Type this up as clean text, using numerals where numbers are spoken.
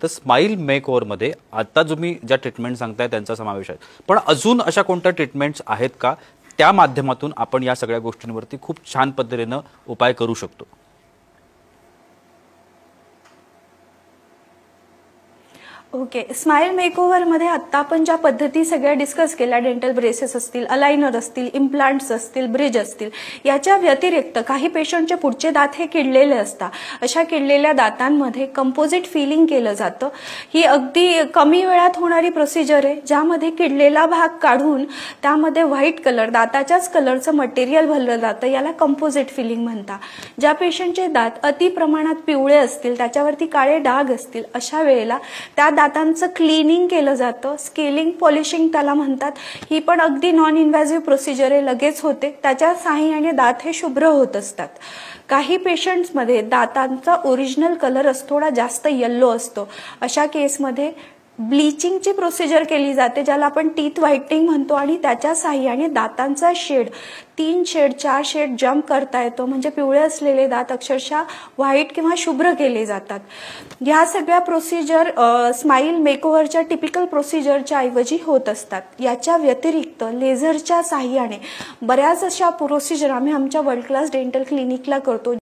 तर स्माइल मेकओव्हरमध्ये आता तुम्ही ज्या ट्रीटमेंट सांगताय त्यांचा समावेश आहे, पण अजून अशा कोणत्या ट्रीटमेंट्स आहेत का त्या माध्यमातून आपण या सगळ्या गोष्टींवरती खूप छान पद्धतीने उपाय करू शकतो? ओके, स्माइल मेकओव्हरमध्ये आत्ता आपण ज्या पद्धती सगळ्या डिस्कस केल्या, डेंटल ब्रेसेस असतील, अलाइनर असतील, इम्प्लांट्स असतील, ब्रिज असतील, याच्या व्यतिरिक्त काही पेशंटचे पुढचे दात हे किडलेले असतात. अशा किडलेल्या दातांमध्ये कंपोजिट फिलिंग केलं जातं. ही अगदी कमी वेळात होणारी प्रोसिजर आहे, ज्यामध्ये किडलेला भाग काढून त्यामध्ये व्हाईट कलर, दाताच्याच कलरचं मटेरियल भरलं जातं. याला कंपोजिट फिलिंग म्हणतात. ज्या पेशंटचे दात अति प्रमाणात पिवळे असतील, त्याच्यावरती काळे डाग असतील, अशा वेळेला त्या दातांचं क्लिनिंग केलं जातं. स्केलिंग, पॉलिशिंग त्याला म्हणतात. ही पण अगदी नॉन इन्व्हेसिव्ह प्रोसिजर आहे, लगेच होते. त्याच्या साहाय्याने दात हे शुभ्र होत असतात. काही पेशंट्समध्ये दातांचा ओरिजिनल कलर थोडा जास्त येल्लो असतो. अशा केसमध्ये ब्लीचिंगची प्रोसिजर केली जाते, ज्याला आपण टीथ व्हाईटनिंग म्हणतो, आणि त्याच्या साहाय्याने दातांचा शेड 3 शेड 4 शेड जम्प करता येतो. म्हणजे पिवळे असलेले दात अक्षरशः व्हाईट किंवा शुभ्र केले जातात. ह्या सगळ्या प्रोसिजर स्माइल मेकओव्हरच्या टिपिकल प्रोसिजरच्या ऐवजी होत असतात. याच्या व्यतिरिक्त लेझरच्या साहाय्याने बऱ्याच अशा प्रोसिजर आम्ही आमच्या वर्ल्ड क्लास डेंटल क्लिनिकला करतो.